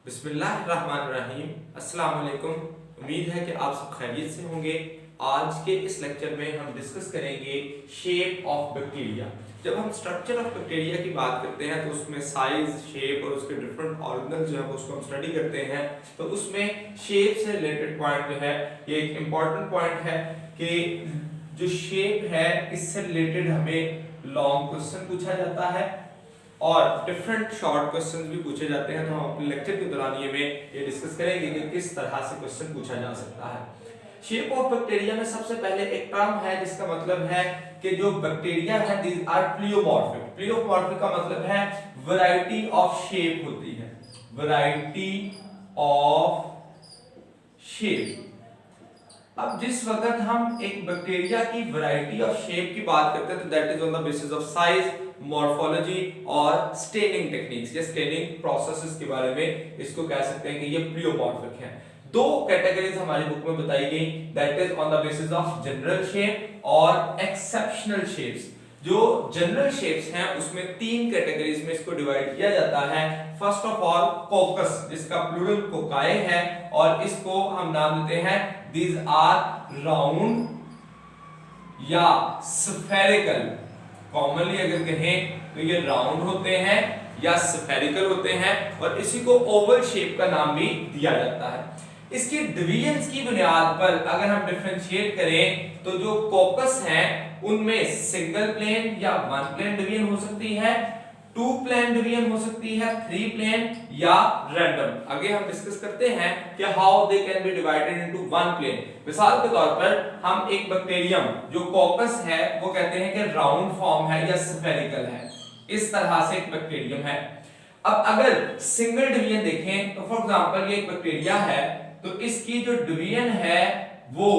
बिस्मिल्लाहिर्रहमानिर्रहीम। अस्सलाम वालेकुम। उम्मीद है कि आप सब खैरियत से होंगे। आज के इस लेक्चर में हम डिस्कस करेंगे शेप ऑफ बैक्टीरिया। जब हम स्ट्रक्चर ऑफ बैक्टीरिया की बात करते हैं तो उसमें साइज, शेप और उसके डिफरेंट ऑर्गेनल जो है उसको हम स्टडी करते हैं। तो उसमें शेप से रिलेटेड पॉइंट जो है ये एक इम्पॉर्टेंट पॉइंट है कि जो शेप है इससे रिलेटेड हमें लॉन्ग क्वेश्चन पूछा जाता है और डिफरेंट शॉर्ट क्वेश्चंस भी पूछे जाते हैं। तो हम अपने लेक्चर के दौरान ये डिस्कस करेंगे कि किस तरह से क्वेश्चन पूछा जा सकता है। शेप ऑफ बैक्टीरिया में सबसे पहले एक टर्म है जिसका मतलब है कि जो बैक्टीरिया है दीज आर प्लियोमॉर्फिक। प्लियोमॉर्फिक का मतलब है वैरायटी ऑफ शेप होती है, वैरायटी ऑफ शेप। अब जिस वक्त हम एक बैक्टीरिया की वैरायटी ऑफ शेप की बात करते हैं तो that is on the basis of size, morphology और स्टेनिंग टेक्निक्स या स्टेनिंग प्रोसेसेस के बारे में इसको कह सकते हैं कि ये प्लियोमॉर्फिक है। दो कैटेगरीज हमारी बुक में बताई गई, that is on the basis of general shape और एक्सेप्शनल शेप्स। जो जनरल शेप्स हैं उसमें तीन कैटेगरीज में इसको डिवाइड किया जाता है। फर्स्ट ऑफ ऑल कोकस, जिसका प्लूरल कोकाए है और इसको हम नाम देते हैं these are round या spherical। कॉमनली अगर कहें तो ये राउंड होते हैं या स्फेरिकल होते हैं और इसी को ओवल शेप का नाम भी दिया जाता है। इसकी डिवीजन्स की बुनियाद पर अगर हम डिफरेंशिएट करें तो जो कोकस हैं उनमें सिंगल प्लेन या वन प्लेन डिवीजन हो सकती है, टू प्लेन डिवीजन हो सकती है, थ्री प्लेन या रैंडम। आगे हम डिस्कस करते हैं कि how they can be divided into one plane. मिसाल के तौर पर हम एक बैक्टीरियम जो कोकस है वो कहते हैं कि राउंड फॉर्म है या स्फेरिकल है, इस तरह से एक बैक्टीरियम है। अब अगर सिंगल डिवीजन देखें तो फॉर एग्जांपल ये एक बैक्टीरिया है तो इसकी जो डिवीजन है वो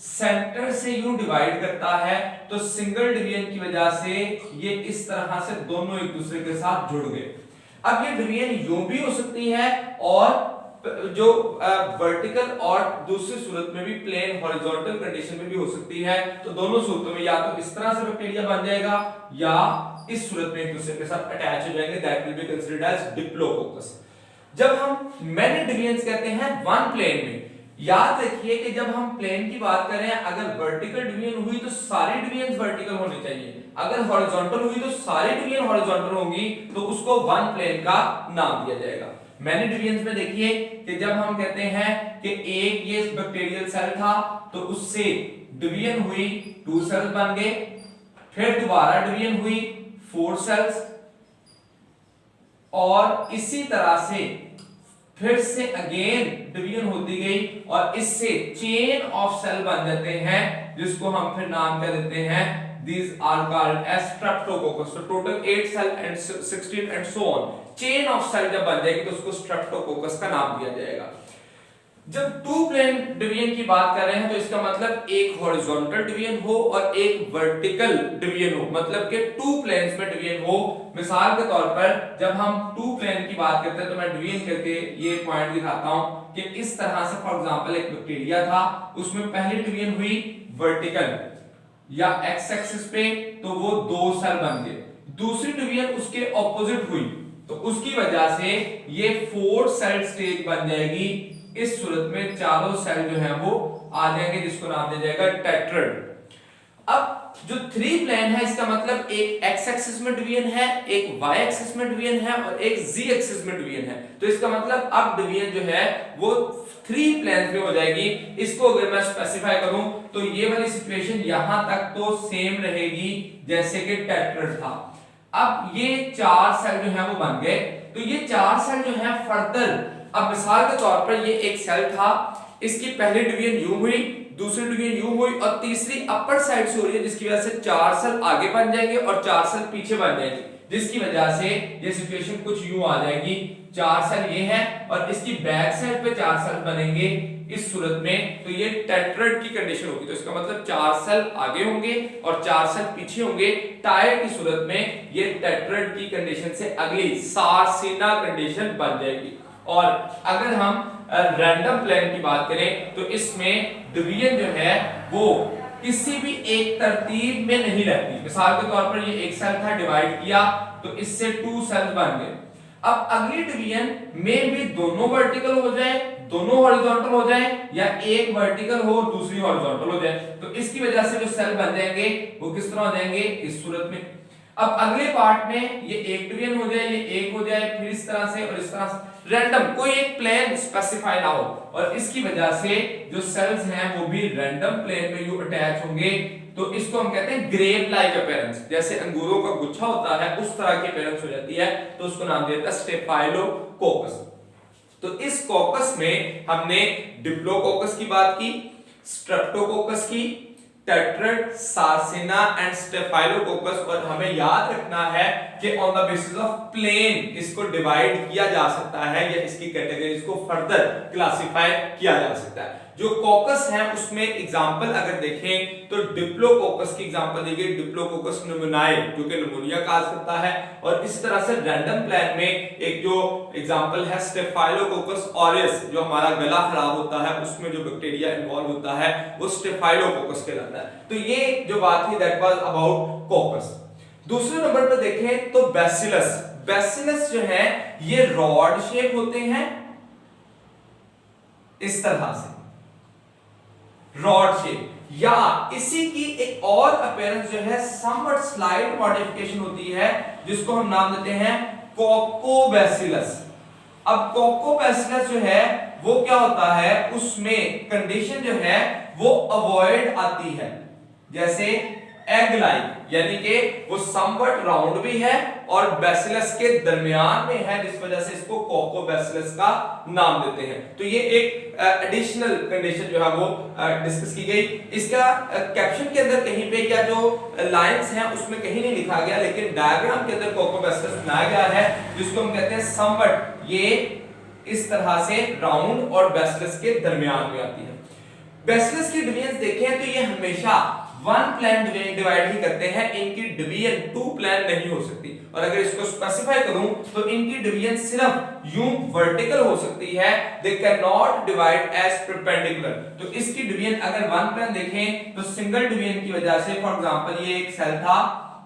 सेंटर से यूं डिवाइड करता है तो सिंगल डिवीजन की वजह से ये इस तरह से दोनों एक दूसरे के साथ जुड़ गए। अब ये डिवीजन यूं भी हो सकती है और जो वर्टिकल और दूसरी सूरत में भी प्लेन हॉरिजॉन्टल कंडीशन में भी हो सकती है। तो दोनों सूरतों में या तो इस तरह से बैक्टीरिया बन जाएगा या इस सूरत में एक दूसरे के साथ अटैच हो जाएंगे, that will be considered as diplococcus. जब हम मेनी डिवीजन्स कहते हैं वन प्लेन में, याद रखिए कि जब हम प्लेन की बात करें अगर वर्टिकल डिवीजन हुई तो सारी डिवीजन्स वर्टिकल होनी चाहिए, अगर हॉरिजॉन्टल हुई तो सारी डिवीजन हॉरिजॉन्टल होंगी तो उसको वन प्लेन का नाम दिया जाएगा। मैनी डिवीजन्स में देखिए कि जब हम कहते हैं कि एक ये बैक्टीरियल सेल था तो उससे डिवीजन हुई, टू सेल्स बन गए, फिर दोबारा डिवीजन हुई, फोर सेल्स, और इसी तरह से फिर से अगेन डिवीजन होती गई और इससे चेन ऑफ सेल बन जाते हैं जिसको हम फिर नाम क्या देते हैं, these are called as streptococcus। so total 8 cell and 16 and so on। Chain of cell जब बन जाएगी तो उसको स्ट्रेप्टोकोकस का नाम दिया जाएगा। जब टू प्लेन डिवीजन की बात कर रहे हैं तो इसका मतलब एक हॉरिजॉन्टल डिवीजन हो और एक वर्टिकल डिवीजन हो, मतलब कि टू प्लेन्स में डिवीजन हो। मिसाल के तौर पर जब हम टू प्लेन की बात करते हैं तो मैं डिवीजन करके ये पॉइंट दिखाता हूं कि इस तरह से फॉर एग्जांपल एक बैक्टीरिया था, उसमें पहली डिवीजन हुई वर्टिकल या एक्स एक्सिस पे तो वो दो सेल बन गए, दूसरी डिवीजन उसके ऑपोजिट हुई तो उसकी वजह से ये फोर सेल स्टेज बन जाएगी। इस सूरत में चारों सेल जो है वो आ जाएंगे जिसको नाम दिया जाएगा टेट्राड। अब जो थ्री प्लेन है इसका मतलब एक एक्स एक्सिस में डिवीजन है, एक वाई एक्सिस में डिवीजन है और एक जी एक्सिस में डिवीजन है। तो इसका मतलब अब डिवीजन जो है वो थ्री प्लेन्स में हो जाएगी। इसको अगर मैं स्पेसिफाई करूं तो ये वाली सिचुएशन यहां तक तो सेम रहेगी जैसे कि टेट्राड था। अब ये चार सेल जो है वो बन गए तो ये चार सेल जो है फर्दर, अब मिसाल के तौर पर ये एक सेल था, इसकी पहली डिवीजन यूं हुई, दूसरी डिवीजन यूं हुई और तीसरी अपर साइड से हो रही है जिसकी वजह से चार सेल आगे बन जाएंगे और चार सेल पीछे बन जाएंगे, जिसकी वजह से ये सिचुएशन कुछ यूं आ जाएगी। चार सेल ये है और इसकी बैक साइड पे चार सेल बनेंगे इस सूरत में, तो ये टेट्राड की कंडीशन होगी। तो इसका मतलब चार सेल आगे होंगे और चार सेल पीछे होंगे। टायर की सूरत में ये टेट्राड की कंडीशन से अगली सार्सिना कंडीशन बन जाएगी। और अगर हम रैंडम प्लेन की बात करें तो इसमें डिवीजन जो है वो किसी भी एक तरतीब में नहीं रहती। मिसाल के तौर पर ये एक सेल था, डिवाइड किया तो इससे टू सेल्स बन गए। अब अगली डिवीजन में भी दोनों वर्टिकल हो जाए, दोनों हॉरिजॉन्टल हो जाए, या एक वर्टिकल हो और दूसरी हॉरिजॉन्टल हो जाए, तो इसकी वजह से जो सेल बन जाएंगे वो किस तरह हो जाएंगे, इस सूरत में। अब अगले पार्ट में ये एक डिवीजन हो जाए, ये एक हो जाए, फिर इस तरह से और इस तरह से, रैंडम कोई एक प्लेन स्पेसिफाई ना हो, और इसकी वजह से जो सेल्स हैं वो भी रैंडम प्लेन में यू अटैच होंगे। तो इसको हम कहते हैं ग्रेप लाइक अपीयरेंस, जैसे अंगूरों का गुच्छा होता है उस तरह की अपीयरेंस हो जाती है, तो उसको नाम दिया जाता है स्टेफाइलोकोकस। तो इस कोकस में हमने डिप्लोकोकस की बात की, स्ट्रेप्टोकोकस की, टेट्रेड, सार्सिना एंड स्टेफाइलोकोकस, और हमें याद रखना है कि on the basis of plane इसको डिवाइड किया जा सकता है या इसकी कैटेगरीज को फर्दर क्लासिफाई किया जा सकता है। जो कोकस है उसमें एग्जांपल अगर देखें तो डिप्लोकोकस की एग्जांपल दी गई, डिप्लोकोकस न्यूमोनियाe जो कि निमोनिया काज करता है, और इस तरह से रैंडम प्लेन में एक जो एग्जांपल है स्टेफाइलोकोकस ऑरियस, जो हमारा गला खराब होता है उसमें जो बैक्टीरिया इन्वॉल्व होता है वो स्टेफाइलोकोकस कहलाता है। तो ये जो बात थी दैट वाज अबाउट कोकस। दूसरे नंबर पर देखें तो बैसिलस। बैसिलस जो है ये रॉड शेप होते हैं इस तरह से, रॉड शेप, या इसी की एक और अपीयरेंस जो है समवट स्लाइड मॉडिफिकेशन होती है जिसको हम नाम देते हैं कोकोबैसिलस। अब कोकोबैसिलस जो है वो क्या होता है, उसमें कंडीशन जो है वो अवॉइड आती है, जैसे एग लाइक, यानी कि वो समवट राउंड भी है और बैसिलस के दरमियान में है, जिस वजह से इसको कोकोबैसिलस का नाम देते हैं। तो ये एक एडिशनल कंडीशन जो है वो डिस्कस की गई। इसका कैप्शन के अंदर कहीं पे या जो लाइंस हैं उसमें कहीं नहीं लिखा गया, लेकिन डायग्राम के अंदर कोकोबैसिलस बनाया गया है जिसको हम कहते हैं समवट, ये इस तरह से राउंड और बैसिलस के दरमियान में आती है। बैसिलस की डिवीजन देखें तो ये हमेशा वन प्लेन डिवाइड ही करते हैं, इनकी डिवीजन टू प्लेन नहीं हो सकती। और अगर इसको स्पेसिफाई करूं तो इनकी डिवीजन सिर्फ यूं वर्टिकल हो सकती है, they can not divide as perpendicular. तो इसकी डिवीजन अगर वन प्लेन देखें तो सिंगल डिवीजन की वजह से, फॉर एग्जांपल ये एक सेल था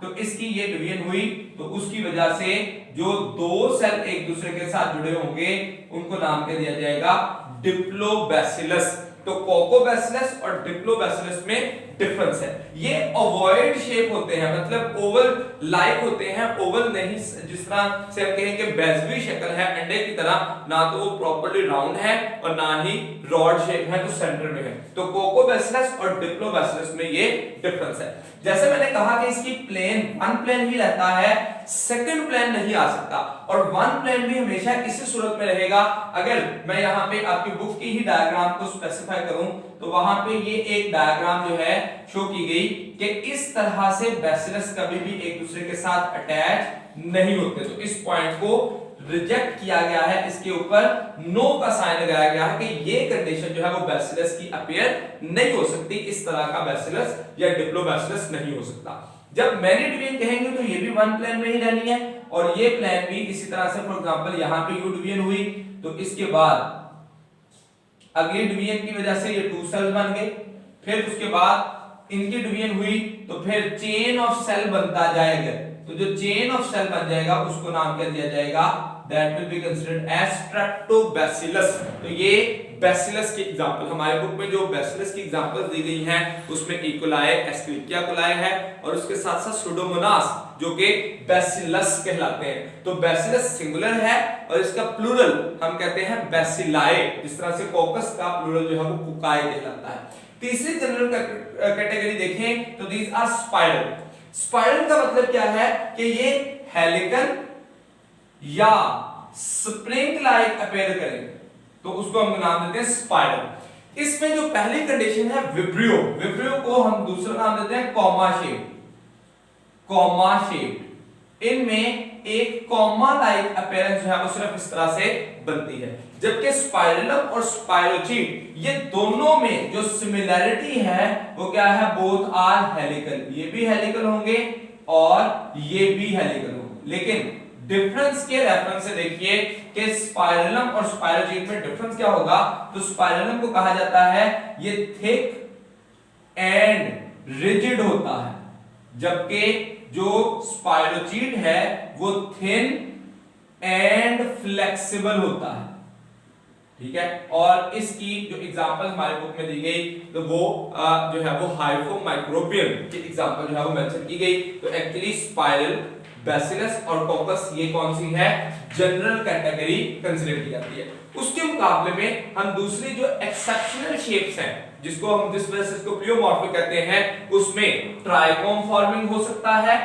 तो इसकी ये डिवीजन हुई, तो उसकी वजह से जो दो सेल एक दूसरे के साथ जुड़े होंगे उनको नाम क्या दिया जाएगा, डिप्लोबैसिलस। तो कोकोबैसिलस और डिप्लोबैसिलस में डिफरेंस है, ये ओवॉइड शेप होते हैं, मतलब ओवल लाइक होते हैं, ओवल नहीं, जिस तरह से हम कहें कि बेजवी शक्ल है अंडे की तरह, ना तो वो प्रॉपर्ली राउंड है और ना ही रॉड शेप है, तो सेंटर में है। तो कोकोबैसिलस और डिप्लोबैसिलस में ये डिफरेंस है। जैसे मैंने कहा कि इसकी प्लेन वन प्लेन ही रहता है, सेकंड प्लेन नहीं आ सकता, और वन प्लेन भी हमेशा इसी सूरत में रहेगा। अगर मैं यहाँ पे आपकी बुक की ही डायग्राम को स्पेसिफाई करूं तो वहां पे ये एक डायग्राम जो है शो की गई कि इस तरह से बैसिलस कभी भी एक दूसरे के साथ अटैच नहीं होते। तो इस पॉइंट को रिजेक्ट किया गया है, इसके ऊपर नो का साइन लगाया गया है कि ये कंडीशन जो है वो बैसिलस की अपीयर नहीं हो सकती, इस तरह का बैसिलस या डिप्लोबैसिलस नहीं हो सकता। जब मैनी डिवीजन कहेंगे तो ये भी वन प्लेन में ही रहनी है, और ये प्लेन भी इसी तरह से, फॉर एग्जांपल यहां पे यू डिवीजन हुई तो इसके बाद अगली डिवीजन की वजह से ये टू सेल बन गए, फिर उसके बाद इनकी डिवीजन हुई तो फिर चेन ऑफ सेल बनता जाएगा। तो जो चेन ऑफ सेल बन जाएगा उसको नाम क्या दिया जाएगा, that will be considered as streptobacillus. तो ये बैसिलस की एग्जांपल, हमारे बुक में जो बैसिलस की एग्जांपल्स दी गई हैं उसमें इकोलाई, एस्क्रिप्टिया कोलाई है, और उसके साथ साथ सुडोमोनास जो कि बैसिलस कहलाते हैं। तो बैसिलस सिंगुलर है और इसका प्लूरल हम कहते हैं बैसिलाए, जिस तरह से कोकस का प्लूरल जो है वो कुकाए कहलाता है। तीसरी जनरल कैटेगरी देखें तो दीज आर स्पाइरल। स्पाइरल का मतलब क्या है कि ये हेलिकल या स्प्रिंग लाइक अपीयर करेंगे, तो उसको हम नाम देते हैं स्पाइरल। इसमें जो पहली कंडीशन है विब्रियो, विब्रियो को हम दूसरा नाम देते हैं कॉमा शेप, कॉमा शेप। इनमें एक कॉमा लाइक अपीयरेंस जो है वो सिर्फ इस तरह से बनती है, जबकि स्पाइरलम और स्पाइरोचीट ये दोनों में जो सिमिलैरिटी है वो क्या है, बोथ आर हेलिकल। ये भी हेलिकल होंगे और ये भी हेलिकल होंगे, लेकिन डिफरेंस के रेफरेंस से देखिए कि स्पाइरलम और स्पाइरोचीट में डिफरेंस क्या होगा। तो स्पाइरलम को कहा जाता है ये थिक एंड रिजिड होता है, जबकि जो स्पाइरोचीट है वो थिन एंड फ्लेक्सिबल होता है, ठीक है। और इसकी जो एग्जांपल हमारे बुक में दी गई तो वो जो है वो हाइपोमाइक्रोबियम की एग्जांपल जो है वो मेंशन की गई। तो एक्चुअली स्पाइरल, बैसिलस और कोकस ये कौन सी है, जनरल कैटेगरी कंसीडर की जाती है। उसके मुकाबले में हम दूसरी जो एक्सेप्शनल शेप्स हैं, जिसको हम जिस वजह से इसको प्लियोमॉर्फिक कहते हैं, उसमें ट्राइकोम फॉर्मिंग हो सकता है,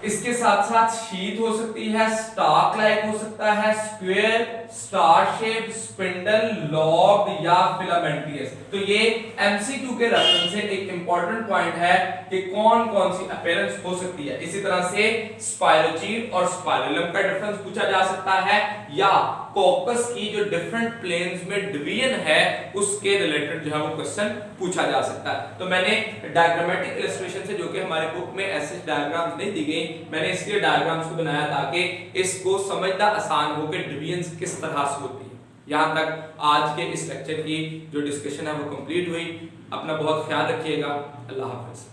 इसके साथ साथ शीट हो सकती है, स्टार्क लाइक हो सकता है, square, star shape, spindle, lobe या फिलामेंटियस। तो ये एमसीक्यू के रेफरेंस से एक इंपॉर्टेंट पॉइंट है कि कौन कौन सी अपीयरेंस हो सकती है। इसी तरह से स्पाइरोचीट और स्पाइरलम का डिफरेंस पूछा जा सकता है, या कोकस की जो डिफरेंट प्लेन्स में डिवीजन है उसके रिलेटेड जो है वो क्वेश्चन पूछा जा सकता है। तो मैंने डायग्रामेटिक इलस्ट्रेशन से, जो कि हमारे बुक में ऐसे डायग्राम्स नहीं दी गई, मैंने इसलिए डायग्राम्स को बनाया ताकि इसको समझना आसान हो कि डिवीजन किस तरह से होती है। यहां तक आज के इस लेक्चर की जो डिस्कशन है वो कंप्लीट हुई। अपना बहुत ख्याल रखिएगा। अल्लाह हाफिज।